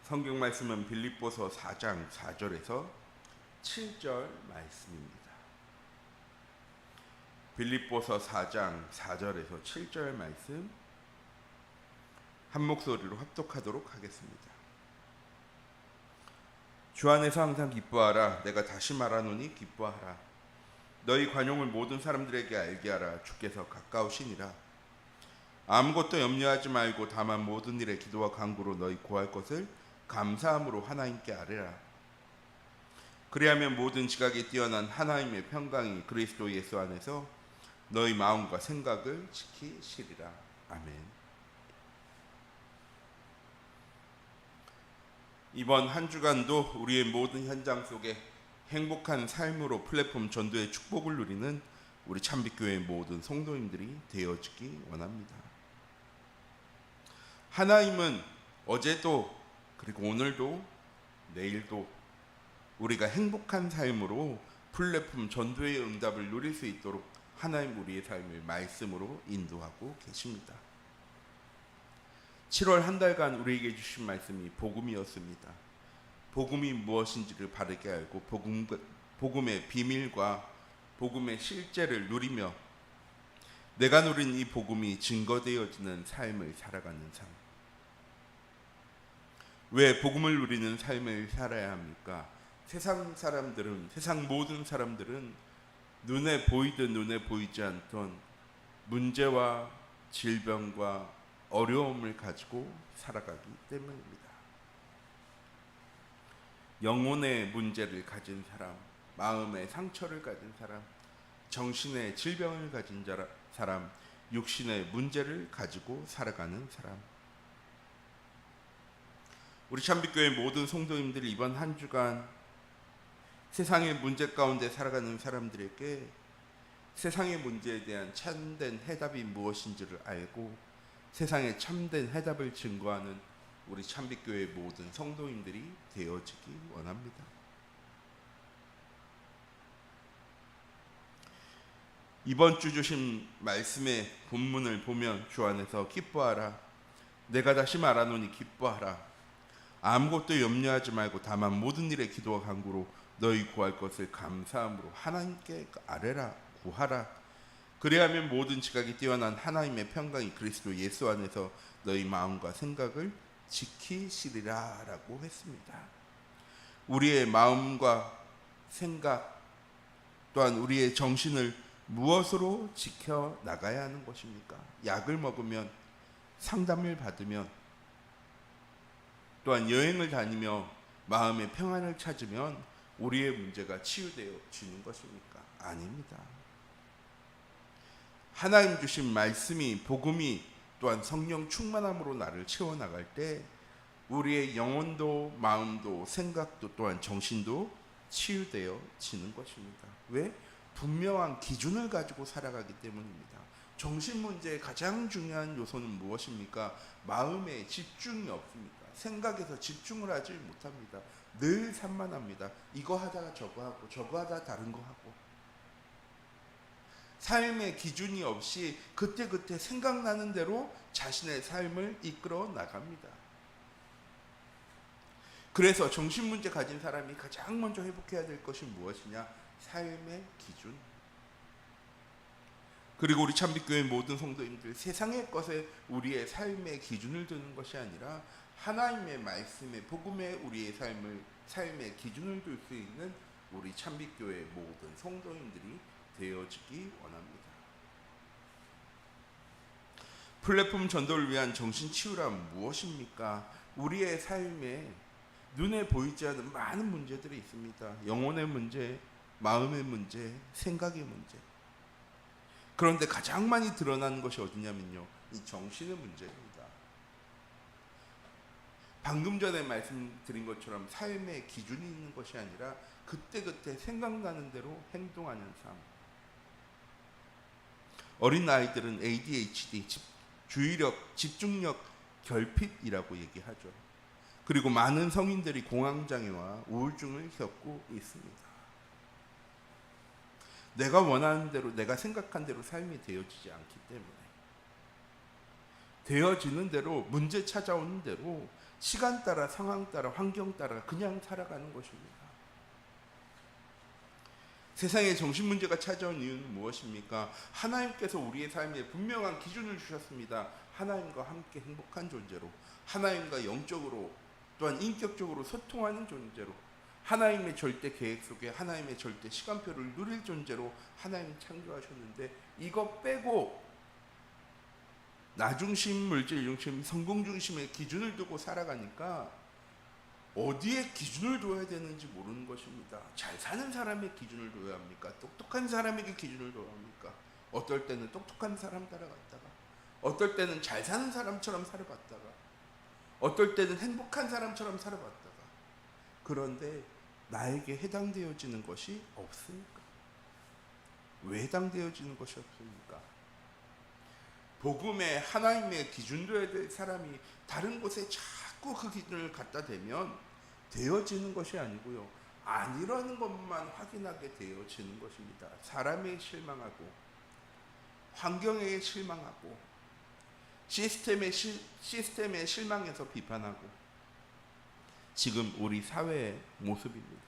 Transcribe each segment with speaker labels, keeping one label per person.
Speaker 1: 성경 말씀은 빌립보서 4장 4절에서 7절 말씀입니다. 빌립보서 4장 4절에서 7절 말씀 한 목소리로 합독하도록 하겠습니다. 주 안에서 항상 기뻐하라. 내가 다시 말하노니 기뻐하라. 너희 관용을 모든 사람들에게 알게 하라. 주께서 가까우시니라. 아무것도 염려하지 말고 다만 모든 일에 기도와 간구로 너희 구할 것을 감사함으로 하나님께 아뢰라. 그리하면 모든 지각이 뛰어난 하나님의 평강이 그리스도 예수 안에서 너희 마음과 생각을 지키시리라. 아멘. 이번 한 주간도 우리의 모든 현장 속에 행복한 삶으로 플랫폼 전도의 축복을 누리는 우리 참빛교회의 모든 성도님들이 되어지기 원합니다. 하나님은 어제도 그리고 오늘도 내일도 우리가 행복한 삶으로 플랫폼 전도의 응답을 누릴 수 있도록 하나님 우리의 삶을 말씀으로 인도하고 계십니다. 7월 한 달간 우리에게 주신 말씀이 복음이었습니다. 복음이 무엇인지를 바르게 알고 복음의 비밀과 복음의 실제를 누리며 내가 누린 이 복음이 증거되어지는 삶을 살아가는 삶. 왜 복음을 누리는 삶을 살아야 합니까? 세상 모든 사람들은 눈에 보이든 눈에 보이지 않던 문제와 질병과 어려움을 가지고 살아가기 때문입니다. 영혼의 문제를 가진 사람, 마음의 상처를 가진 사람, 정신의 질병을 가진 사람, 육신의 문제를 가지고 살아가는 사람. 우리 참빛교회 모든 성도님들이 이번 한 주간 세상의 문제 가운데 살아가는 사람들에게 세상의 문제에 대한 참된 해답이 무엇인지를 알고 세상의 참된 해답을 증거하는 우리 참빛교회 모든 성도님들이 되어지기 원합니다. 이번 주 주신 말씀의 본문을 보면 주 안에서 기뻐하라. 내가 다시 말하노니 기뻐하라. 아무것도 염려하지 말고 다만 모든 일에 기도와 간구로 너희 구할 것을 감사함으로 하나님께 아뢰라. 구하라. 그리하면 모든 지각이 뛰어난 하나님의 평강이 그리스도 예수 안에서 너희 마음과 생각을 지키시리라 라고 했습니다. 우리의 마음과 생각 또한 우리의 정신을 무엇으로 지켜나가야 하는 것입니까? 약을 먹으면, 상담을 받으면, 또한 여행을 다니며 마음의 평안을 찾으면 우리의 문제가 치유되어지는 것입니까? 아닙니다. 하나님 주신 말씀이, 복음이 또한 성령 충만함으로 나를 채워나갈 때 우리의 영혼도 마음도 생각도 또한 정신도 치유되어지는 것입니다. 왜? 분명한 기준을 가지고 살아가기 때문입니다. 정신 문제의 가장 중요한 요소는 무엇입니까? 마음에 집중이 없습니다. 생각에서 집중을 하지 못합니다. 늘 산만합니다. 이거 하다가 저거 하고 저거 하다가 다른 거 하고 삶의 기준이 없이 그때그때 생각나는 대로 자신의 삶을 이끌어 나갑니다. 그래서 정신문제 가진 사람이 가장 먼저 회복해야 될 것이 무엇이냐? 삶의 기준. 그리고 우리 참빛교회 모든 성도님들, 세상의 것에 우리의 삶의 기준을 두는 것이 아니라 하나님의 말씀에 복음에 우리의 삶의 기준을 둘 수 있는 우리 참빛교회 모든 성도님들이 되어지기 원합니다. 플랫폼 전도를 위한 정신치유란 무엇입니까? 우리의 삶에 눈에 보이지 않는 많은 문제들이 있습니다. 영혼의 문제, 마음의 문제, 생각의 문제. 그런데 가장 많이 드러나는 것이 어디냐면요, 이 정신의 문제입니다. 방금 전에 말씀드린 것처럼 삶의 기준이 있는 것이 아니라 그때그때 생각나는 대로 행동하는 삶. 어린 아이들은 ADHD, 주의력, 집중력 결핍이라고 얘기하죠. 그리고 많은 성인들이 공황장애와 우울증을 겪고 있습니다. 내가 원하는 대로, 내가 생각한 대로 삶이 되어지지 않기 때문에 되어지는 대로, 문제 찾아오는 대로 시간 따라, 상황 따라, 환경 따라 그냥 살아가는 것입니다. 세상에 정신 문제가 찾아온 이유는 무엇입니까? 하나님께서 우리의 삶에 분명한 기준을 주셨습니다. 하나님과 함께 행복한 존재로, 하나님과 영적으로 또한 인격적으로 소통하는 존재로, 하나님의 절대 계획 속에 하나님의 절대 시간표를 누릴 존재로 하나님 창조하셨는데, 이것 빼고 나 중심, 물질 중심, 성공 중심의 기준을 두고 살아가니까 어디에 기준을 둬야 되는지 모르는 것입니다. 잘 사는 사람의 기준을 둬야 합니까? 똑똑한 사람에게 기준을 둬야 합니까? 어떨 때는 똑똑한 사람 따라갔다가, 어떨 때는 잘 사는 사람처럼 살아봤다가, 어떨 때는 행복한 사람처럼 살아봤다가, 그런데 나에게 해당되어지는 것이 없으니까. 왜 해당되어지는 것이 없습니까? 복음에 하나님의 기준되어야 될 사람이 다른 곳에 자꾸 그 기준을 갖다 대면 되어지는 것이 아니고요, 아니라는 것만 확인하게 되어지는 것입니다. 사람에 실망하고, 환경에 실망하고, 시스템에 실망해서 비판하고, 지금 우리 사회의 모습입니다.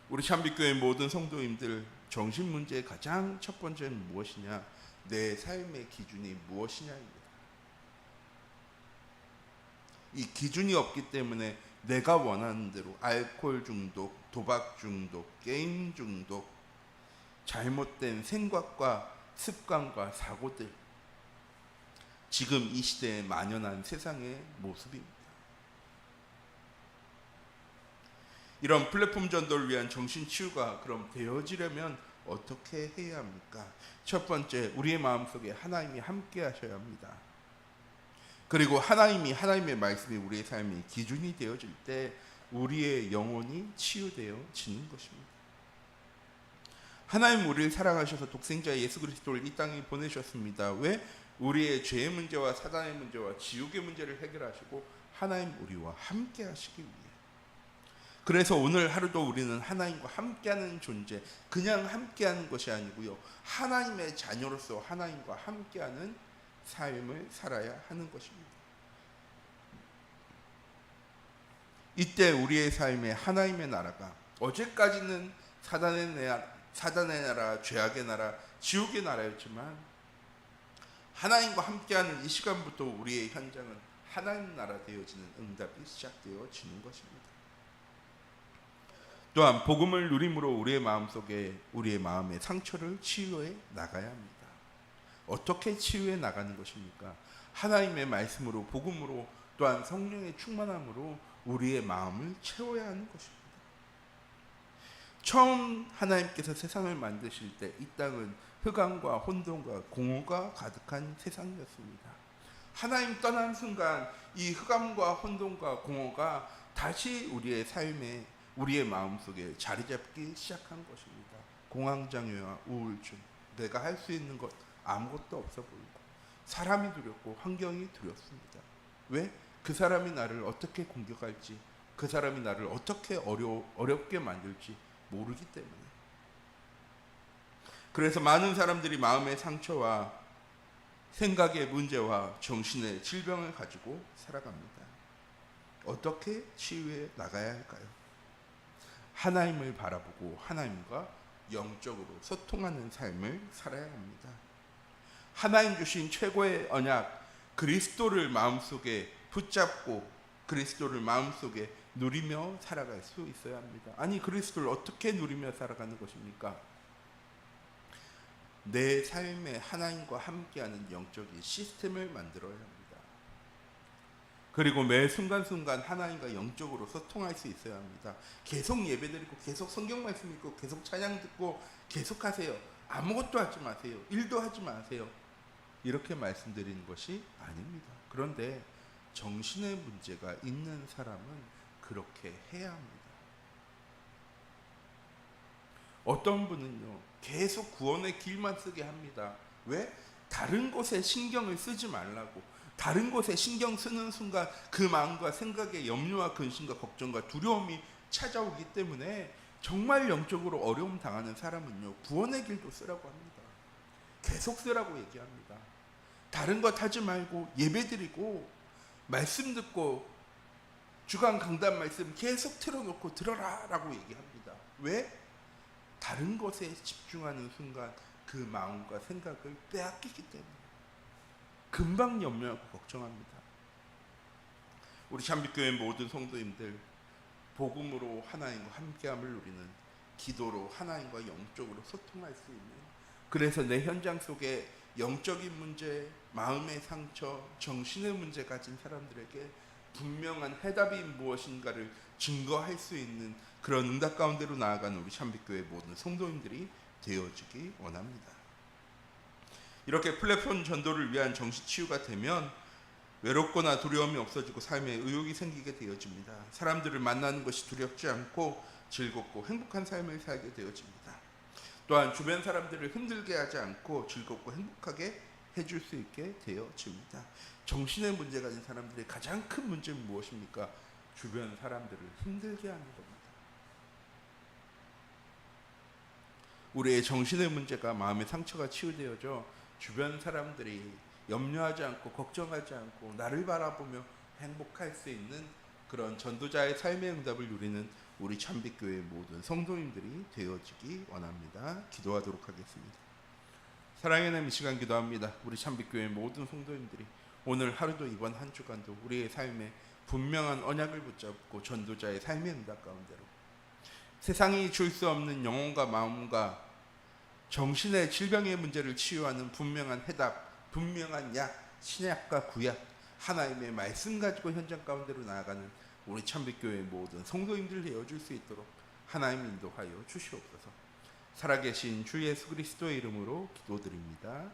Speaker 1: 우리 참빛교회 모든 성도님들, 정신 문제의 가장 첫 번째는 무엇이냐? 내 삶의 기준이 무엇이냐입니다. 이 기준이 없기 때문에 내가 원하는 대로 알코올 중독, 도박 중독, 게임 중독, 잘못된 생각과 습관과 사고들, 지금 이 시대에 만연한 세상의 모습입니다. 이런 플랫폼 전도를 위한 정신치유가 그럼 되어지려면 어떻게 해야 합니까? 첫 번째, 우리의 마음속에 하나님이 함께 하셔야 합니다. 그리고 하나님의 말씀이 우리의 삶의 기준이 되어질 때 우리의 영혼이 치유되어지는 것입니다. 하나님 우리를 사랑하셔서 독생자 예수 그리스도를 이 땅에 보내셨습니다. 왜? 우리의 죄의 문제와 사단의 문제와 지옥의 문제를 해결하시고 하나님 우리와 함께 하시기 위해. 그래서 오늘 하루도 우리는 하나님과 함께하는 존재, 그냥 함께하는 것이 아니고요, 하나님의 자녀로서 하나님과 함께하는 삶을 살아야 하는 것입니다. 이때 우리의 삶에 하나님의 나라가, 어제까지는 사단의 나라, 죄악의 나라, 지옥의 나라였지만 하나님과 함께하는 이 시간부터 우리의 현장은 하나님 나라 되어지는 응답이 시작되어지는 것입니다. 또한 복음을 누림으로 우리의 마음속에, 우리의 마음의 상처를 치유해 나가야 합니다. 어떻게 치유해 나가는 것입니까? 하나님의 말씀으로, 복음으로, 또한 성령의 충만함으로 우리의 마음을 채워야 하는 것입니다. 처음 하나님께서 세상을 만드실 때 이 땅은 흑암과 혼돈과 공허가 가득한 세상이었습니다. 하나님 떠난 순간 이 흑암과 혼돈과 공허가 다시 우리의 삶에, 우리의 마음속에 자리 잡기 시작한 것입니다. 공황장애와 우울증, 내가 할 수 있는 것 아무것도 없어 보이고, 사람이 두렵고 환경이 두렵습니다. 왜? 그 사람이 나를 어떻게 공격할지, 그 사람이 나를 어떻게 어렵게 만들지 모르기 때문에. 그래서 많은 사람들이 마음의 상처와 생각의 문제와 정신의 질병을 가지고 살아갑니다. 어떻게 치유해 나가야 할까요? 하나님을 바라보고 하나님과 영적으로 소통하는 삶을 살아야 합니다. 하나님 주신 최고의 언약, 그리스도를 마음속에 붙잡고 그리스도를 마음속에 누리며 살아갈 수 있어야 합니다. 아니, 그리스도를 어떻게 누리며 살아가는 것입니까? 내 삶에 하나님과 함께하는 영적인 시스템을 만들어야 합니다. 그리고 매 순간순간 하나님과 영적으로 소통할 수 있어야 합니다. 계속 예배드리고 계속 성경 말씀 읽고 계속 찬양 듣고 계속 하세요. 아무것도 하지 마세요. 일도 하지 마세요. 이렇게 말씀드리는 것이 아닙니다. 그런데 정신의 문제가 있는 사람은 그렇게 해야 합니다. 어떤 분은요, 계속 구원의 길만 쓰게 합니다. 왜? 다른 곳에 신경을 쓰지 말라고. 다른 곳에 신경 쓰는 순간 그 마음과 생각에 염려와 근심과 걱정과 두려움이 찾아오기 때문에 정말 영적으로 어려움 당하는 사람은요, 구원의 길도 쓰라고 합니다. 계속 쓰라고 얘기합니다. 다른 것 하지 말고 예배드리고 말씀 듣고 주간 강단 말씀 계속 틀어놓고 들어라라고 얘기합니다. 왜? 다른 것에 집중하는 순간 그 마음과 생각을 빼앗기기 때문에 금방 염려하고 걱정합니다. 우리 참빛교회 모든 성도님들 복음으로 하나님과 함께함을 누리는, 기도로 하나님과 영적으로 소통할 수 있는, 그래서 내 현장 속에 영적인 문제, 마음의 상처, 정신의 문제 가진 사람들에게 분명한 해답이 무엇인가를 증거할 수 있는 그런 응답 가운데로 나아가는 우리 참빛교회 모든 성도님들이 되어지기 원합니다. 이렇게 플랫폼 전도를 위한 정신 치유가 되면 외롭거나 두려움이 없어지고 삶에 의욕이 생기게 되어집니다. 사람들을 만나는 것이 두렵지 않고 즐겁고 행복한 삶을 살게 되어집니다. 또한 주변 사람들을 힘들게 하지 않고 즐겁고 행복하게 해줄 수 있게 되어집니다. 정신의 문제 가진 사람들의 가장 큰 문제는 무엇입니까? 주변 사람들을 힘들게 하는 겁니다. 우리의 정신의 문제가 마음의 상처가 치유되어져 주변 사람들이 염려하지 않고 걱정하지 않고 나를 바라보며 행복할 수 있는 그런 전도자의 삶의 응답을 누리는 우리 참빛교회 모든 성도님들이 되어지기 원합니다. 기도하도록 하겠습니다. 사랑의 하나님, 이 시간 기도합니다. 우리 참빛교회 모든 성도님들이 오늘 하루도 이번 한 주간도 우리의 삶에 분명한 언약을 붙잡고 전도자의 삶의 응답 가운데로 세상이 줄 수 없는 영혼과 마음과 정신의 질병의 문제를 치유하는 분명한 해답, 분명한 약, 신약과 구약, 하나님의 말씀 가지고 현장 가운데로 나아가는 우리 참빛교회 모든 성도님들 되어줄 수 있도록 하나님 인도하여 주시옵소서. 살아계신 주 예수 그리스도의 이름으로 기도드립니다.